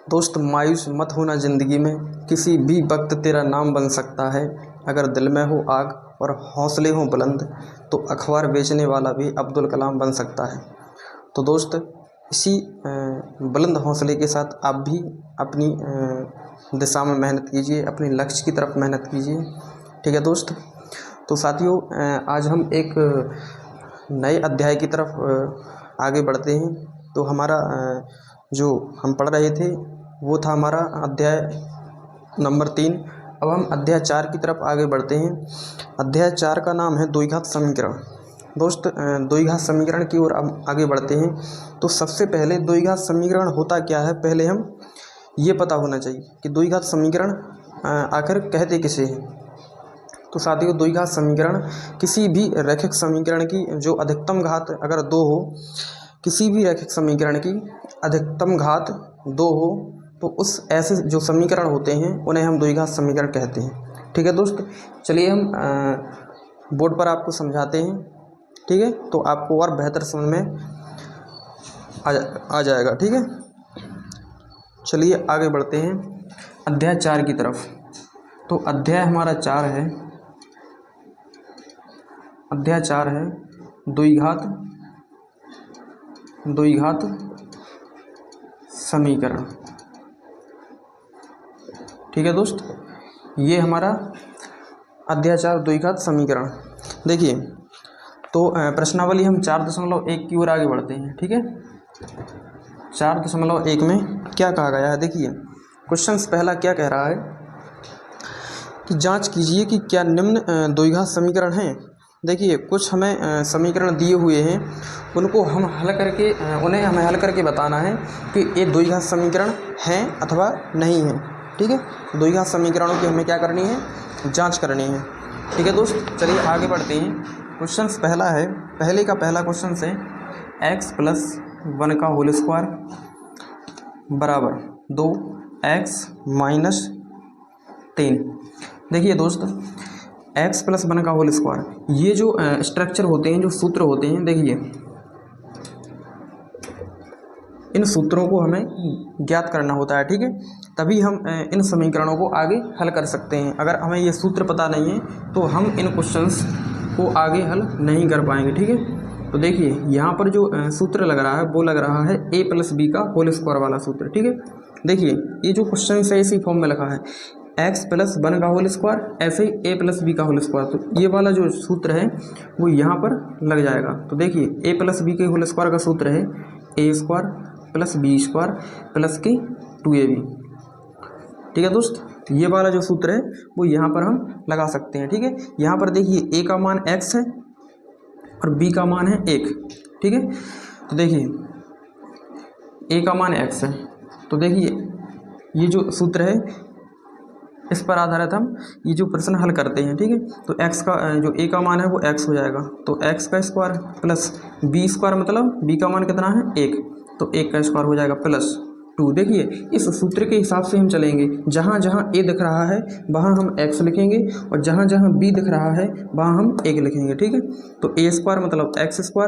दोस्त मायूस मत होना, ज़िंदगी में किसी भी वक्त तेरा नाम बन सकता है। अगर दिल में हो आग और हौसले हों बुलंद तो अखबार बेचने वाला भी अब्दुल कलाम बन सकता है। तो दोस्त इसी बुलंद हौसले के साथ आप भी अपनी दिशा में मेहनत कीजिए, अपने लक्ष्य की तरफ मेहनत कीजिए। ठीक है दोस्त। तो साथियों आज हम एक नए अध्याय की तरफ आगे बढ़ते हैं। तो हमारा जो हम पढ़ रहे थे वो था हमारा अध्याय नंबर 3। अब हम अध्याय 4 की तरफ आगे बढ़ते हैं। अध्याय 4 का नाम है द्विघात समीकरण। दोस्त द्विघात समीकरण की ओर अब आगे बढ़ते हैं। तो सबसे पहले द्विघात समीकरण होता क्या है, पहले हम ये पता होना चाहिए कि द्विघात समीकरण आखिर कहते किसे हैं। तो साथियों द्विघात समीकरण किसी भी रैखिक समीकरण की जो अधिकतम घात अगर 2 हो, किसी भी रैखिक समीकरण की अधिकतम घात 2 हो तो उस ऐसे जो समीकरण होते हैं उन्हें हम द्विघात समीकरण कहते हैं। ठीक है दोस्त। चलिए हम बोर्ड पर आपको समझाते हैं। ठीक है, तो आपको और बेहतर समझ में आ जाएगा। ठीक है, चलिए आगे बढ़ते हैं अध्याय 4 की तरफ। तो अध्याय हमारा 4 है, अध्याय 4 है द्विघात समीकरण। ठीक है दोस्त, ये हमारा अध्याय 4 द्विघात समीकरण। देखिए तो प्रश्नावली हम 4.1 की ओर आगे बढ़ते हैं। ठीक है, 4.1 में क्या कहा गया है, देखिए क्वेश्चन पहला क्या कह रहा है कि जांच कीजिए कि क्या निम्न द्विघात समीकरण हैं। देखिए कुछ हमें समीकरण दिए हुए हैं, उनको हम उन्हें हमें हल करके बताना है कि ये द्विघात समीकरण हैं अथवा नहीं हैं। ठीक है, द्विघात समीकरणों की हमें क्या करनी है, जांच करनी है। ठीक है दोस्त, चलिए आगे बढ़ते हैं। क्वेश्चन पहला है, पहला क्वेश्चन है x+1 का होल स्क्वायर बराबर 2x - 3। देखिए दोस्त x+1 का होल स्क्वायर, ये जो स्ट्रक्चर होते हैं, जो सूत्र होते हैं, देखिए इन सूत्रों को हमें ज्ञात करना होता है। ठीक है, तभी हम इन समीकरणों को आगे हल कर सकते हैं। अगर हमें ये सूत्र पता नहीं है तो हम इन क्वेश्चंस को आगे हल नहीं कर पाएंगे। ठीक है, तो देखिए यहाँ पर जो सूत्र लग रहा है वो लग रहा है a+b का होल स्क्वायर वाला सूत्र। ठीक है, देखिए ये जो क्वेश्चन है इसी फॉर्म में लिखा है x+1 का होल स्क्वायर, ऐसे ही a+b का होल स्क्वायर। तो ये वाला जो सूत्र है वो यहाँ पर लग जाएगा। तो देखिए a+b के होल स्क्वायर का सूत्र है a² + b² + के 2ab। ठीक है दोस्त, ये वाला जो सूत्र है वो यहाँ पर हम लगा सकते हैं। ठीक है, यहाँ पर देखिए a का मान x है और b का मान है 1। ठीक है, तो देखिए a का मान x है, तो देखिए ये जो सूत्र है इस पर आधारित हम ये जो प्रश्न हल करते हैं। ठीक है, तो x का जो a का मान है वो x हो जाएगा, तो x का स्क्वायर प्लस b² मतलब b का मान कितना है 1, तो 1 का स्क्वायर हो जाएगा +2। देखिए इस सूत्र के हिसाब से हम चलेंगे, जहाँ जहाँ a दिख रहा है वहाँ हम x लिखेंगे और जहाँ जहाँ b दिख रहा है वहाँ हम 1 लिखेंगे। ठीक है, तो a² मतलब x²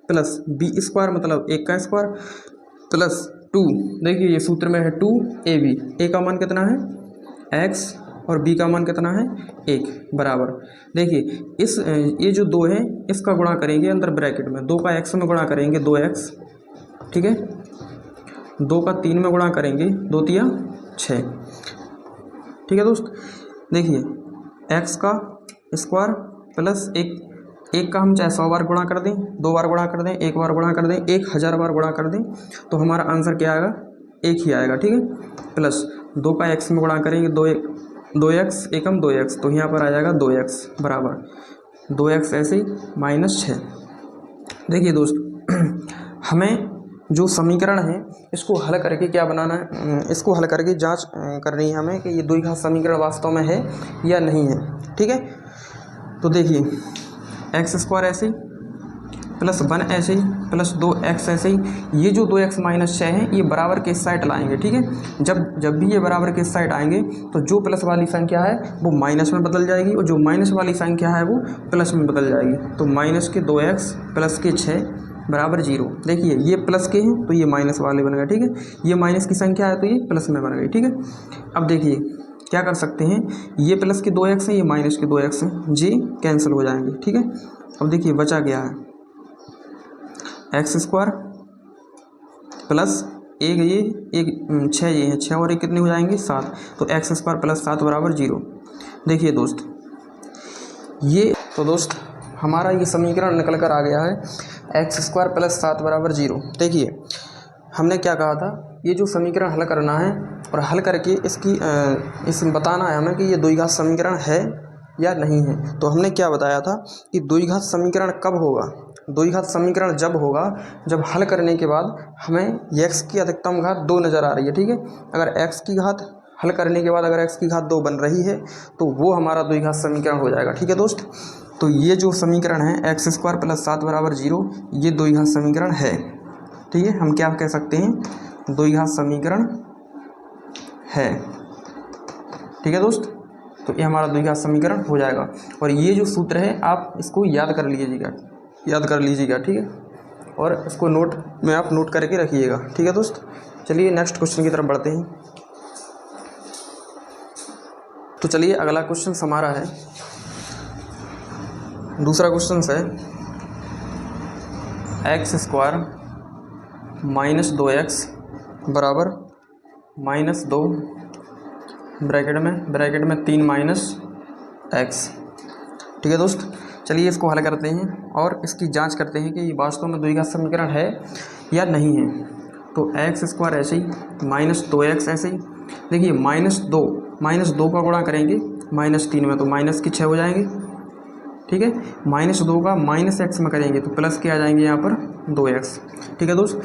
प्लस b² मतलब 1 का स्क्वायर प्लस 2। देखिए ये सूत्र में है 2ab, a का मान कितना है x और b का मान कितना है 1 बराबर। देखिए इस ये जो 2 है इसका गुणा करेंगे अंदर ब्रैकेट में, 2 का x में गुणा करेंगे 2x। ठीक है, 2 का 3 में गुणा करेंगे 2 × 6। ठीक है दोस्त, देखिए x का स्क्वायर प्लस 1 का हम चाहे 100 बार गुणा कर दें, 2 बार गुणा कर दें, 1 बार गुणा कर दें, 1000 बार गुणा कर दें तो हमारा आंसर क्या आएगा, 1 ही आएगा। ठीक है, प्लस 2 का x में गुणा करेंगे 2x 1 2x, तो यहाँ पर आ जाएगा 2x बराबर 2x ऐसे ही -6। देखिए दोस्त हमें जो समीकरण है इसको हल करके क्या बनाना है, इसको हल करके जांच करनी है हमें कि ये द्विघात समीकरण वास्तव में है या नहीं है। ठीक है, तो देखिए x² ऐसे ही +1 ऐसे ही प्लस 2x ऐसे ही, ये जो 2x - 6 है ये बराबर के साइड लाएंगे। ठीक है, जब भी ये बराबर के साइड आएंगे तो जो प्लस वाली संख्या है वो माइनस में बदल जाएगी और जो माइनस वाली संख्या है वो प्लस में बदल जाएगी। तो -2x + 6 बराबर 0। देखिए ये प्लस के हैं तो ये माइनस वाले बन गए, ठीक है। ये माइनस की संख्या है तो ये प्लस में बन गई, ठीक है। अब देखिए क्या कर सकते हैं, ये प्लस के 2x हैं, ये माइनस के 2x हैं, जी कैंसिल हो जाएंगे, ठीक है। अब देखिए बचा क्या है, एक्स स्क्वायर प्लस एक ये एक 6 ये हैं, 6 और एक कितने हो जाएंगे 7, तो एक्स स्क्वायर प्लस 7 बराबर 0। देखिए दोस्त ये तो दोस्त हमारा ये समीकरण निकल कर आ गया है एक्स स्क्वायर प्लस 7 बराबर 0। देखिए हमने क्या कहा था, ये जो समीकरण हल करना है और हल करके इसमें बताना है हमें कि ये द्विघात समीकरण है या नहीं है। तो हमने क्या बताया था कि द्विघात समीकरण कब होगा, द्विघात समीकरण जब होगा जब हल करने के बाद हमें x की अधिकतम घात 2 नज़र आ रही है, ठीक है। अगर x की घात हल करने के बाद अगर x की घात 2 बन रही है तो वो हमारा द्विघात समीकरण हो जाएगा, ठीक है दोस्त। तो ये जो समीकरण है एक्स स्क्वायर प्लस 7 बराबर 0 ये द्विघात समीकरण है, ठीक है। हम क्या कह सकते हैं, द्विघात समीकरण है, ठीक है दोस्त। तो ये हमारा द्विघात समीकरण हो जाएगा। और ये जो सूत्र है आप इसको याद कर लीजिएगा, ठीक है। और इसको नोट में आप नोट करके रखिएगा, ठीक है दोस्त। चलिए नेक्स्ट क्वेश्चन की तरफ बढ़ते हैं। तो चलिए अगला क्वेश्चन हमारा है, दूसरा क्वेश्चन है एक्स स्क्वायर माइनस 2x बराबर -2 ब्रैकेट में 3 माइनस एक्स, ठीक है दोस्त। चलिए इसको हल करते हैं और इसकी जांच करते हैं कि ये वास्तव में द्विघात समीकरण है या नहीं है। तो एक्स स्क्वायर ऐसे ही -2x ऐसे ही, देखिए -2 का गुणा करेंगे -3 में तो माइनस की 6 हो जाएंगे, ठीक है। -2 का -x में करेंगे तो प्लस के आ जाएंगे यहाँ पर 2x, ठीक है दोस्त।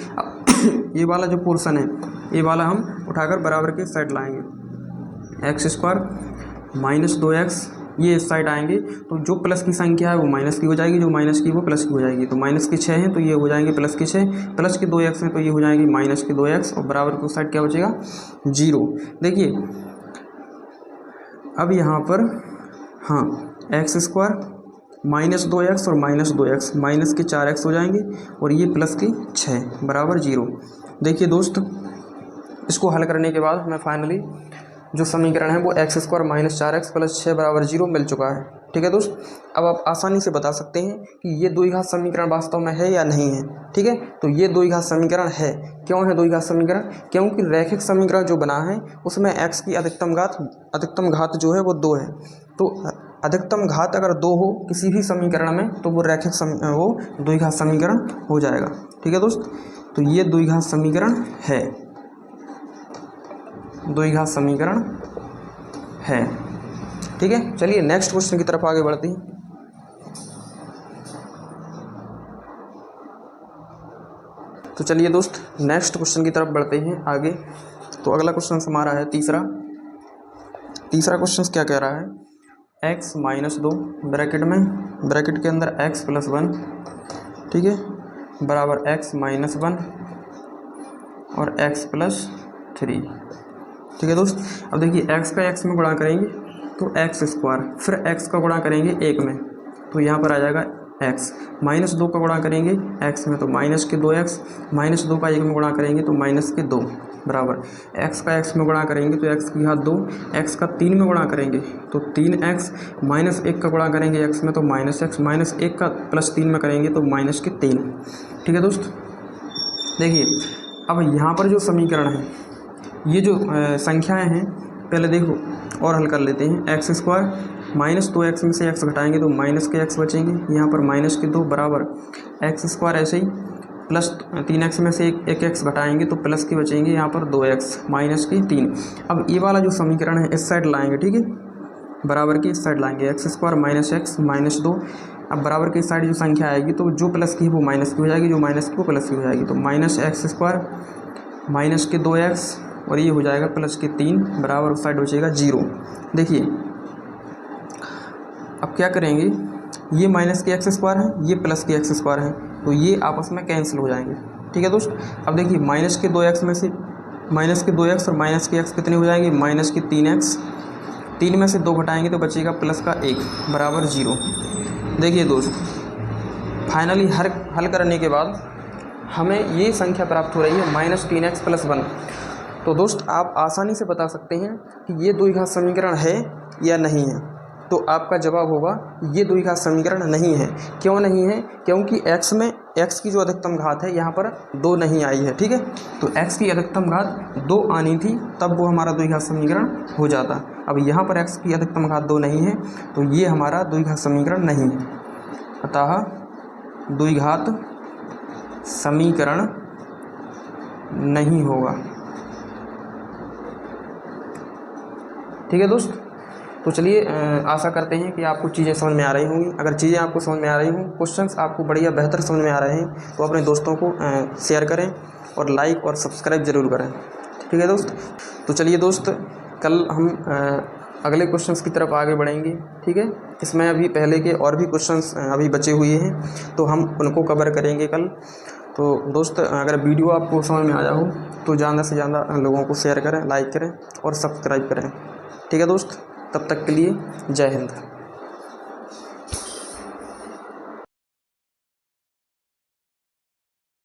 ये वाला जो पोर्शन है ये वाला हम उठाकर बराबर के साइड लाएंगे, एक्स स्क्वायर -2x ये इस साइड आएंगे तो जो प्लस की संख्या है वो माइनस की हो जाएगी, जो माइनस की वो प्लस की हो जाएगी। तो माइनस की 6 हैं तो ये हो जाएंगे प्लस की 6, प्लस की 2x हैं तो ये हो जाएंगे माइनस की 2x और बराबर की उस साइड क्या बचेगा 0। देखिए अब यहाँ पर हाँ एक्स स्क्वायर -2x और -2x माइनस के 4x हो जाएंगे और ये प्लस की 6 बराबर 0। देखिए दोस्त इसको हल करने के बाद हमें फाइनली जो समीकरण है वो एक्स स्क्वायर -4x प्लस 6 बराबर 0 मिल चुका है, ठीक है दोस्त। अब आप आसानी से बता सकते हैं कि ये द्विघात समीकरण वास्तव में है या नहीं है, ठीक है। तो ये द्विघात समीकरण है। क्यों है द्विघात समीकरण, क्योंकि रैखिक समीकरण जो बना है उसमें x की अधिकतम घात जो है वो 2 है। तो अधिकतम घात अगर 2 हो किसी भी समीकरण में तो वो वो द्विघात समीकरण हो जाएगा, ठीक है दोस्त। तो ये द्विघात समीकरण है, द्विघात समीकरण है, ठीक है। चलिए नेक्स्ट क्वेश्चन की तरफ आगे बढ़ते हैं। तो चलिए दोस्त नेक्स्ट क्वेश्चन की तरफ बढ़ते हैं आगे। तो अगला क्वेश्चन हमारा है तीसरा क्वेश्चन क्या कह रहा है, x -2 ब्रैकेट के अंदर x + 1, ठीक है, बराबर x -1 और x + 3, ठीक है दोस्त। अब देखिए x का x में गुणा करेंगे तो एक्स स्क्वायर, फिर x का गुणा करेंगे 1 में तो यहाँ पर आ जाएगा x, -2 का गुणा करेंगे x में तो माइनस के 2x, -2 का 1 में गुणा करेंगे तो -2 बराबर x का x में गुणा करेंगे तो x की घात 2, x का 3 में गुणा करेंगे तो 3x, -1 का गुणा करेंगे x में तो -x, -1 का +3 में करेंगे तो -3, ठीक है दोस्त। देखिए अब यहाँ पर जो समीकरण है ये जो संख्याएं हैं पहले देखो और हल कर लेते हैं। एक्स स्क्वायर -2x में से x घटाएंगे तो माइनस के x बचेंगे, यहाँ पर -2 बराबर एक्स स्क्वायर ऐसे ही प्लस 3x में से एक x घटाएंगे तो प्लस के बचेंगे यहाँ पर 2x -3। अब ये वाला जो समीकरण है इस साइड लाएंगे, ठीक है, बराबर की इस साइड लाएंगे, एक्स स्क्वायर -x -2। अब बराबर की साइड जो संख्या आएगी तो जो प्लस की है वो माइनस की हो जाएगी, जो माइनस की वो प्लस की हो जाएगी। तो -x² -2x और ये हो जाएगा +3 बराबर उस साइड बचेगा 0। देखिए अब क्या करेंगे, ये -x² है, ये +x² है तो ये आपस में कैंसिल हो जाएंगे, ठीक है दोस्त। अब देखिए -2x में से -2x और -x कितने हो जाएंगे, -3x, 3 में से 2 घटाएंगे तो बचेगा +1 बराबर 0। देखिए दोस्त फाइनली हल करने के बाद हमें ये संख्या प्राप्त हो रही है -3x+1। तो दोस्त आप आसानी से बता सकते हैं कि ये द्विघात समीकरण है या नहीं है। तो आपका जवाब होगा ये द्विघात समीकरण नहीं है। क्यों नहीं है? क्योंकि x में x की जो अधिकतम घात है यहाँ पर 2 नहीं आई है। ठीक है, तो x की अधिकतम घात 2 आनी थी, तब वो हमारा द्विघात समीकरण हो जाता। अब यहाँ पर x की अधिकतम घात 2 नहीं है, तो ये हमारा द्विघात समीकरण नहीं है। अतः द्विघात समीकरण नहीं होगा। ठीक है दोस्त, तो चलिए आशा करते हैं कि आपको चीज़ें समझ में आ रही होंगी। अगर चीज़ें आपको समझ में आ रही हों, क्वेश्चंस आपको बढ़िया बेहतर समझ में आ रहे हैं, तो अपने दोस्तों को शेयर करें और लाइक और सब्सक्राइब ज़रूर करें। ठीक है दोस्त, तो चलिए दोस्त, कल हम अगले क्वेश्चंस की तरफ आगे बढ़ेंगे। ठीक है, इसमें अभी पहले के और भी क्वेश्चंस अभी बचे हुए हैं, तो हम उनको कवर करेंगे कल। तो दोस्त, अगर वीडियो आपको समझ में आया हो तो ज़्यादा से ज़्यादा लोगों को शेयर करें, लाइक करें और सब्सक्राइब करें। ठीक है दोस्त, तब तक के लिए जय हिंद।